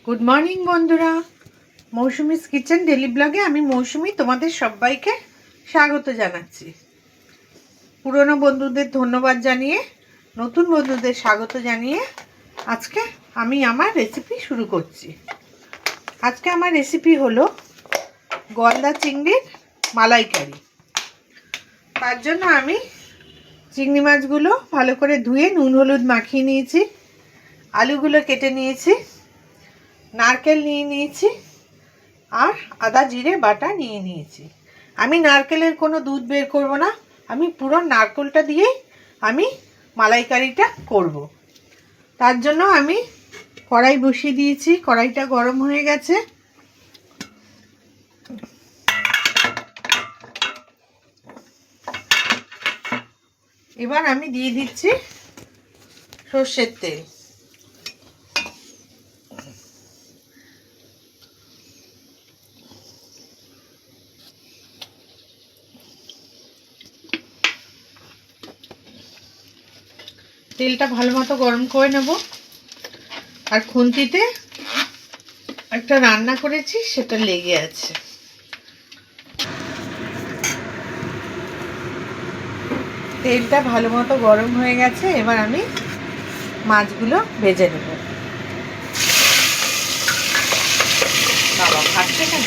Good morning বন্ধুরা, Mousumi's kitchen daily ব্লগে আমি মৌসুমি তোমাদের সবাইকে স্বাগত জানাচ্ছি। পুরনো বন্ধুদের ধন্যবাদ জানিয়ে নতুন বন্ধুদের স্বাগত জানিয়ে আজকে আমি আমার রেসিপি শুরু করছি। আজকে আমার রেসিপি হলো গলদা চিংড়ির মালাইকারি। তার জন্য আমি চিংড়ি মাছগুলো ভালো করে ধুয়ে নুন হলুদ মাখিয়ে নিয়েছি, আলুগুলো কেটে নিয়েছি, নারকেল নিয়ে নিয়েছি আর আদা জিরে বাটা নিয়ে নিয়েছি। আমি নারকেলের কোনো দুধ বের করব না, আমি পুরো নারকেলটা দিয়েই আমি মালাইকারিটা করব। তার জন্য আমি কড়াই বসিয়ে দিয়েছি, কড়াইটা গরম হয়ে গেছে। এবার আমি দিয়ে দিচ্ছি সর্ষের তেল। তেলটা ভালো মতো গরম করে নেব। আর খুন্তিতে একটা রান্না করেছি, সেটা লেগে আছে। তেলটা ভালো মতো গরম হয়ে গেছে, এবার আমি মাছগুলো ভেজে নেব। বাবা ফাটছে কেন?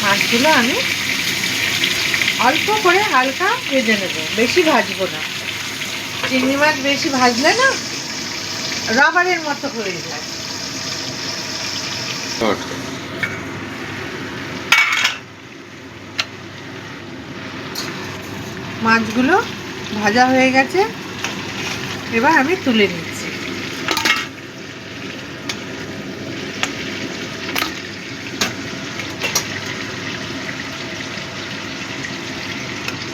মাছগুলো আমি অল্প করে হালকা ভেজে নেব, বেশি ভাজবো না। চিংড়ি মাছ বেশি ভাজলে না রাবারের মতো হয়ে যায়। মাছগুলো ভাজা হয়ে গেছে, এবার আমি তুলে নিচ্ছি।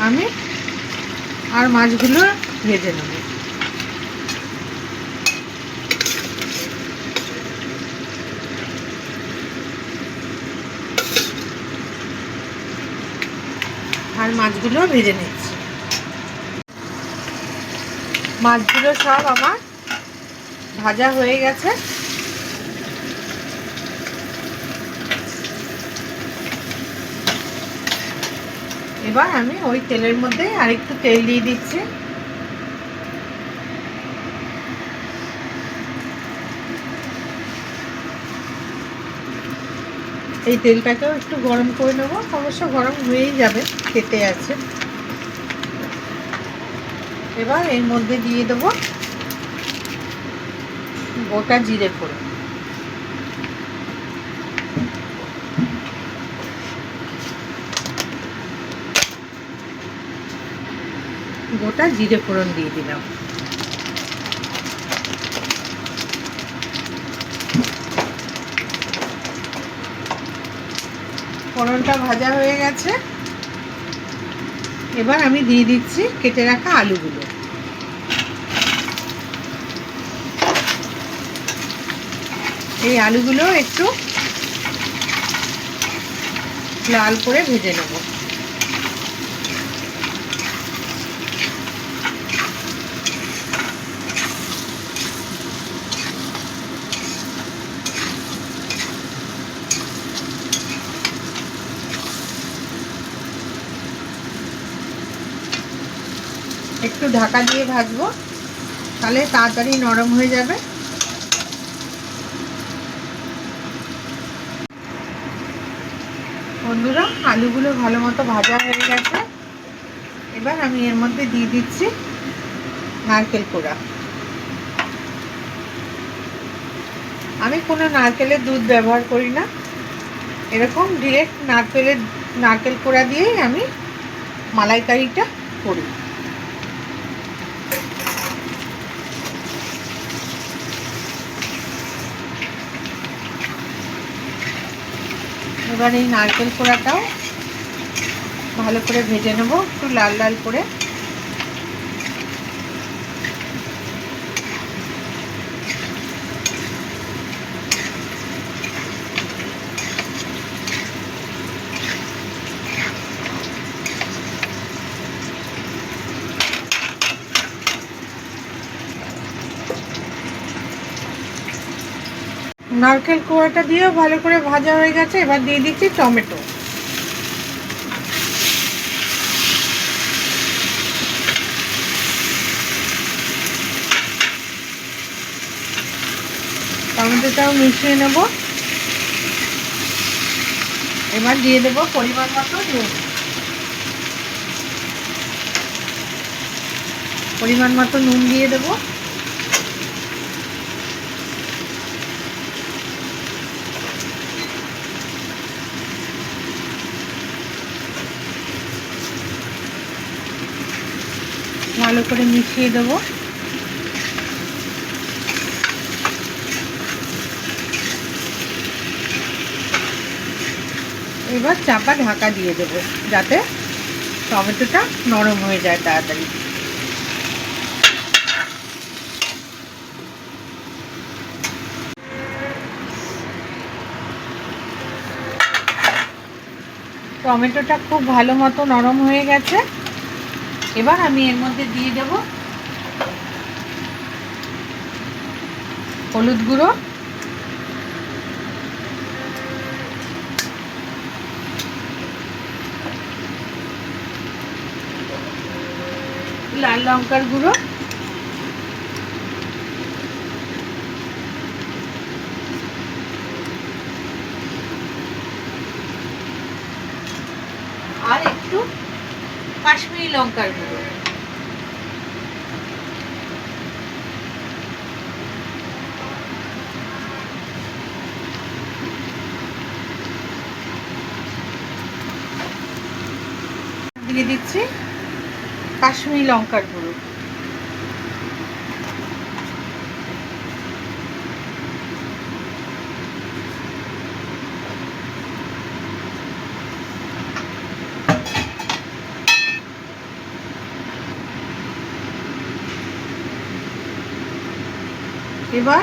আমি আর মাছগুলো ভেজে নেব। আর মাছগুলো ভেজে নিচ্ছি। মাছগুলো সব আমার ভাজা হয়ে গেছে। এবার আমি ওই তেলের মধ্যে আরেকটু তেল দিয়ে দিচ্ছি। এই তেলটাকেও একটু গরম করে নেব, অবশ্য গরম হয়েই যাবে, খেতে আছে। এবার এর মধ্যে দিয়ে দেব গোটা জিরে ফোড়ন। গোটা জিরে ফোড়ন দিয়ে দিলাম। ফোড়নটা ভাজা হয়ে গেছে, এবার আমি দিয়ে দিচ্ছি কেটে রাখা আলুগুলো। এই আলুগুলো একটু লাল করে ভেজে নেব। একটু ঢাকা দিয়ে ভাজবো, তাহলে তাড়াতাড়ি নরম হয়ে যাবে। বন্ধুরা, আলুগুলো ভালো মতো ভাজা হয়ে গেছে, এবার আমি এর মধ্যে দিয়ে দিচ্ছি নারকেল কোড়া। আমি কোনো নারকেলের দুধ ব্যবহার করি না, এরকম ডিরেক্ট নারকেল কোড়া দিয়েই আমি মালাইকারিটা করি। এবার এই নারকেল কোড়াটাও ভালো করে ভেজে নেব, একটু লাল লাল করে। নারকেল কোয়াটা দিয়েও ভালো করে ভাজা হয়ে গেছে। এবার দিয়ে দিচ্ছি টমেটো। টমেটোটাও মিশিয়ে নেব। এবার দিয়ে দেবো পরিমাণ মতো নুন। পরিমাণ মতো নুন দিয়ে দেবো। ভালো করে মিশিয়ে দেবো। এবার চাপা ঢাকা দিয়ে দেবো যাতে টমেটোটা নরম হয়ে যায় তাড়াতাড়ি। টমেটোটা খুব ভালো মতো নরম হয়ে গেছে। এবার আমি এর মধ্যে দিয়ে দেব হলুদ গুঁড়ো, লাল লঙ্কার গুঁড়ো, আর একটু কাশ্মীরি লঙ্কার গুঁড়ো। দিয়ে দিচ্ছি কাশ্মীরি লঙ্কার গুঁড়ো। এবার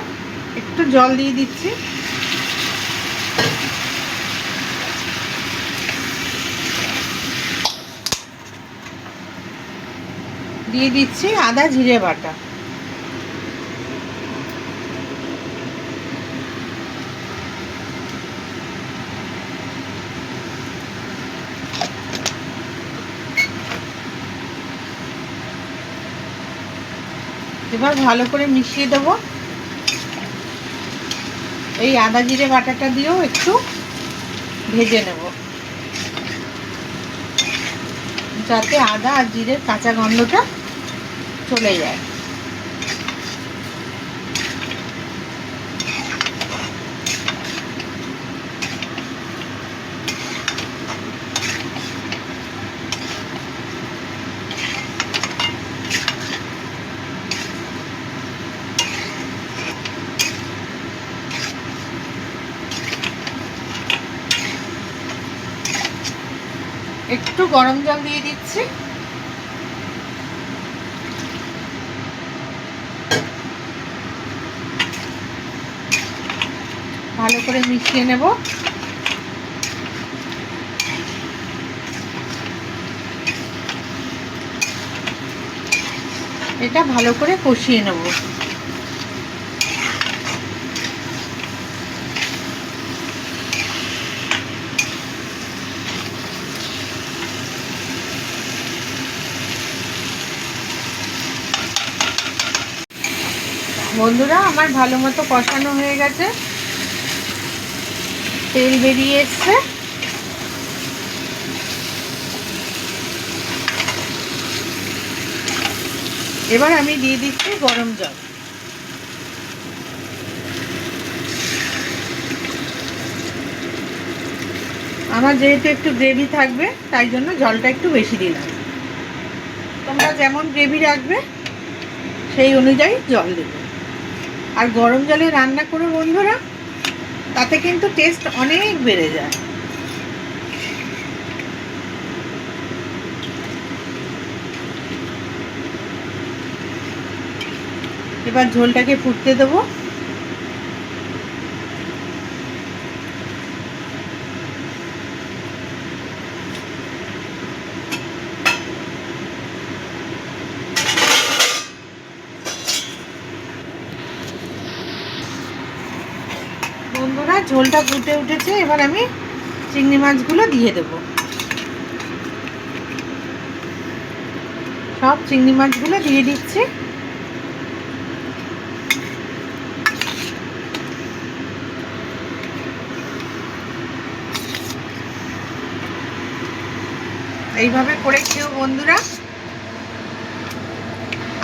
একটু জল দিয়ে দিচ্ছি। দিয়ে দিচ্ছি আদা জিরে বাটা। এবার ভালো করে মিশিয়ে দেবো। এই আদা জিরে বাটাটা দিয়েও একটু ভেজে নেব যাতে আদা আর জিরের কাঁচা গন্ধটা চলে যায়। একটু গরম জল দিয়ে দিচ্ছি। ভালো করে মিশিয়ে নেব। এটা ভালো করে কষিয়ে নেব। বন্ধুরা আমার ভালো মতো কষানো হয়ে গেছে, তেল বেরিয়ে এসছে। এবার আমি দিয়ে দিচ্ছি গরম জল। আমার যেহেতু একটু গ্রেভি থাকবে তাই জন্য জলটা একটু বেশি দিলাম। তোমরা যেমন গ্রেভি রাখবে সেই অনুযায়ী জল দেবে। আর গরম জলে রান্না করো বন্ধুরা, তাতে কিন্তু টেস্ট অনেক বেড়ে যায়। এবার ঝোলটাকে ফুটতে দেবো। ঝোলটা ফুটে উঠেছে, এবার আমি চিংড়ি মাছগুলো দিয়ে দেব। সব চিংড়ি মাছগুলো দিয়ে দিচ্ছি। এইভাবে করে খেও বন্ধুরা,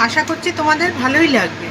আশা করছি তোমাদের ভালোই লাগবে।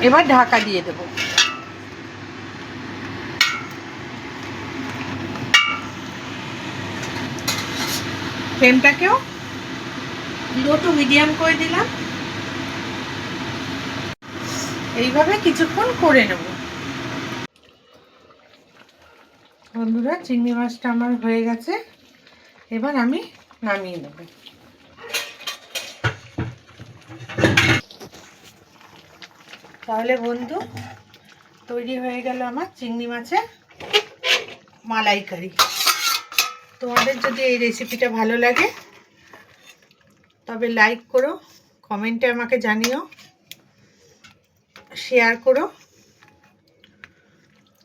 এবার ঢাকা দিয়ে দেব। ফ্লেমটাকেও লো টু মিডিয়াম করে দিলাম। এইভাবে কিছুক্ষণ করে নেব। বন্ধুরা, চিংড়ি মাছটা আমার হয়ে গেছে, এবার আমি নামিয়ে নেব। তাহলে বন্ধু, তৈরি হয়ে গেল আমার চিংড়ি মাছের মালাইকারি। তোমাদের যদি এই রেসিপিটা ভালো লাগে তবে লাইক করো, কমেন্টে আমাকে জানিও, শেয়ার করো,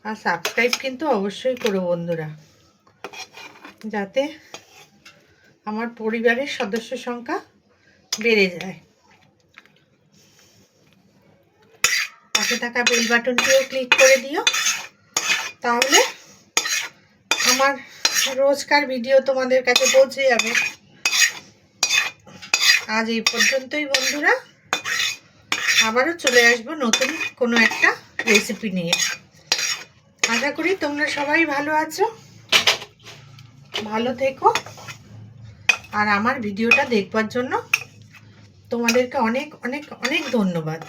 আর সাবস্ক্রাইব কিন্তু অবশ্যই করো বন্ধুরা, যাতে আমার পরিবারের সদস্য সংখ্যা বেড়ে যায়। পাশে থাকা বেল বাটনটিও ক্লিক করে দিও, তাহলে আমার রোজকার ভিডিও তোমাদের কাছে পৌঁছে যাবে। আজ এই পর্যন্তই বন্ধুরা, আবারও চলে আসবো নতুন কোনো একটা রেসিপি নিয়ে। আশা করি তোমরা সবাই ভালো আছো, ভালো থেকো, আর আমার ভিডিওটা দেখবার জন্য তোমাদেরকে অনেক অনেক অনেক ধন্যবাদ।